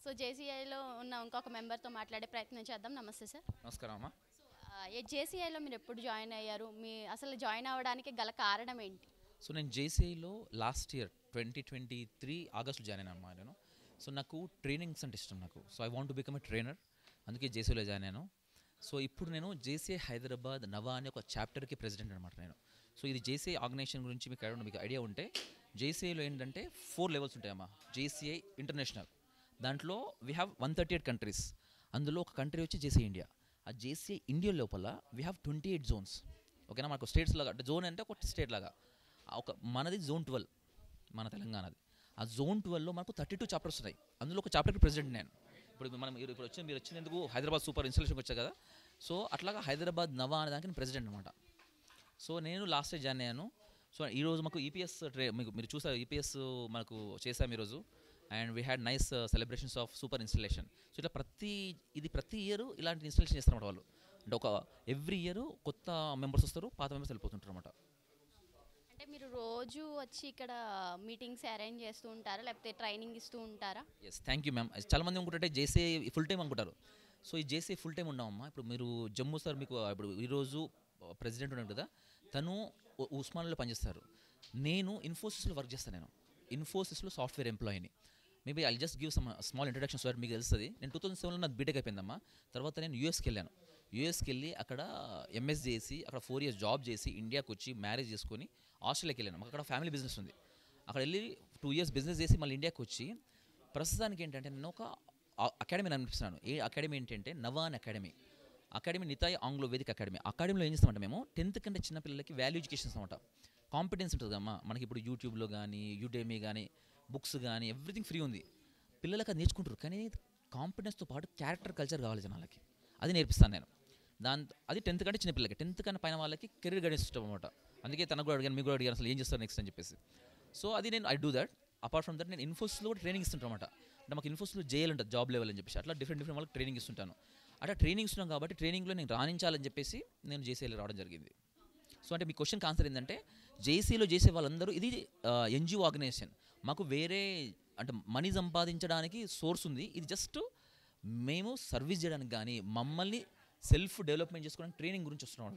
So జేసీఐలో ఉన్న ఇంకొక మెంబర్తో మాట్లాడే ప్రయత్నం చేద్దాం. నమస్తే సార్. నమస్కారం అమ్మా. జేసీఐలో మీరు ఎప్పుడు జాయిన్ అయ్యారు? మీ అసలు జాయిన్ అవ్వడానికి గల కారణం ఏంటి? సో నేను జేసీఐలో లాస్ట్ ఇయర్ 2023 ఆగస్ట్లో జాయిన్ అయినా అమ్మా నేను. సో నాకు ట్రైనింగ్స్ అంటే ఇష్టం నాకు. So I want to become a trainer, అందుకే జేసీఐలో జాయిన్ అయ్యాను. సో ఇప్పుడు నేను జేసీఐ హైదరాబాద్ నవా అనే ఒక చాప్టర్కి ప్రెసిడెంట్ అనమాట నేను. సో ఇది జేసీఐ ఆర్గనైజేషన్ గురించి మీకు ఐడియా ఉంటే జేసీఐలో ఏంటంటే 4 లెవెల్స్ ఉంటాయమ్మా. జేసీఐ ఇంటర్నేషనల్, దాంట్లో వీ హ్యావ్ 138 కంట్రీస్. అందులో ఒక కంట్రీ వచ్చి జేసీఐ ఇండియా. ఆ జేసీఐ ఇండియా లోపల వీ హ్యావ్ 28 జోన్స్. ఓకేనా, మనకు స్టేట్స్ లాగా అంటే జోన్ అంటే ఒక స్టేట్ లాగా. మనది జోన్ 12, మన తెలంగాణది. ఆ జోన్ 12లో మనకు 32 చాప్టర్స్ ఉన్నాయి. అందులో ఒక చాప్టర్కి ప్రెసిడెంట్ నేను. మీరు వచ్చినందుకు హైదరాబాద్ సూపర్ ఇన్స్టాలేషన్కి వచ్చా కదా. సో అట్లాగా హైదరాబాద్ నవా అనే దానికి నేను ప్రెసిడెంట్ అనమాట. సో నేను లాస్ట్ ఇయర్ జాయిన్ అయ్యాను. సో ఈరోజు మాకు ఈపీఎస్ మీరు చూసారు, ఈపీఎస్ మనకు చేసాము ఈరోజు. And we had nice celebrations of super installation. So ఇట్లా ప్రతి ఇయర్ ఇలాంటి ఇన్స్టలేషన్ చేస్తారన్నమాట వాళ్ళు. అంటే ఒక ఎవ్రీ ఇయర్ కొత్త మెంబర్స్ వస్తారు, పాత మెంబర్స్ వెళ్ళిపోతుంటారు అనమాట. అంటే మీరు రోజు వచ్చి ఇక్కడ మీటింగ్స్ అరేంజ్ చేస్తూ ఉంటారా, లేకపోతే ట్రైనింగ్ ఇస్తూ ఉంటారా? Yes, thank you ma'am. చాలామంది అనుకుంటే జేసీఐ ఫుల్ టైం అనుకుంటారు. సో ఈ జేసీఐ ఫుల్ టైం ఉన్నామమ్మా. ఇప్పుడు మీరు జమ్మూ సార్ మీకు ఇప్పుడు ఈరోజు ప్రెసిడెంట్ ఉన్నాడు కదా, తను ఉస్మానియాలో పనిచేస్తారు. నేను ఇన్ఫోసిస్లో వర్క్ చేస్తాను. నేను ఇన్ఫోసిస్లో సాఫ్ట్వేర్ ఎంప్లాయీని. Maybe I just give some small introduction so మీకు తెలుస్తుంది. నేను 2007లో నాకు బీటెక్ అయిపోయిందమ్మా. తర్వాత నేను యూఎస్కి వెళ్ళాను. యూఎస్కి వెళ్ళి అక్కడ ఎంఎస్ చేసి అక్కడ 4 years జాబ్ చేసి ఇండియాకి వచ్చి మ్యారేజ్ చేసుకొని ఆస్ట్రేలియాకి వెళ్ళాను. మాకు అక్కడ ఫ్యామిలీ బిజినెస్ ఉంది. అక్కడ వెళ్ళి 2 years బిజినెస్ చేసి మళ్ళీ ఇండియాకి వచ్చి ప్రస్తుతానికి ఏంటంటే నేను ఒక అకాడమీ నడిపిస్తున్నాను. ఏ అకాడమీ ఏంటంటే నవాన్ అకాడమీ నితాయ్ ఆంగ్లో వేదిక అకాడమీలో ఏం చేస్తామంటే మేము 10th కంటే చిన్న పిల్లలకి వాల్యూ ఎడ్యుకేషన్ అనమాట. కాంపిటెన్స్ ఉంటుంది అమ్మా మనకి. ఇప్పుడు యూట్యూబ్లో కానీ యూడేమీ కానీ బుక్స్ కానీ ఎవ్రీథింగ్ ఫ్రీ ఉంది. పిల్లలకి అది నేర్చుకుంటారు. కానీ కాంపిటెన్స్తో పాటు క్యారెక్టర్ కల్చర్ కావాలి జనాలకి, అది నేర్పిస్తాను నేను. అది 10th కంటే చిన్న పిల్లలకి. 10th కన్నా పైన వాళ్ళకి కెరీర్ గైడెన్స్ ఇష్టం అనమాట. అందుకే తనకు కూడా అడిగాను, మీకు కూడా అడిగాను అసలు ఏం చేస్తారు నెక్స్ట్ అని చెప్పేసి. సో అది నేను I do that. Apart from that నేను ఇన్ఫోసిస్లో కూడా ట్రైనింగ్ ఇస్తుంటాను అనమాట. అంటే మాకు ఇన్ఫోసిస్లో జేఎల్ ఉంటుంది, జాబ్ లెవెల్ అని చెప్పేసి. అట్లా డిఫరెంట్ వాళ్ళకి ట్రైనింగ్ ఇస్తుంటాను. అట్లా ట్రైనింగ్ ఇస్తున్నాం కాబట్టి ట్రైనింగ్లో నేను రాణించాలని చెప్పేసి నేను జేసీఐలో రావడం జరిగింది. సో అంటే మీ క్వశ్చన్కి ఆన్సర్ ఏంటంటే జేసీలో చేసే వాళ్ళందరూ ఇది ఎన్జిఓ ఆర్గనైజేషన్. మాకు వేరే అంటే మనీ సంపాదించడానికి సోర్స్ ఉంది. ఇది జస్ట్ మేము సర్వీస్ చేయడానికి కానీ మమ్మల్ని సెల్ఫ్ డెవలప్మెంట్ చేసుకోవడానికి ట్రైనింగ్ గురించి వస్తున్నాం.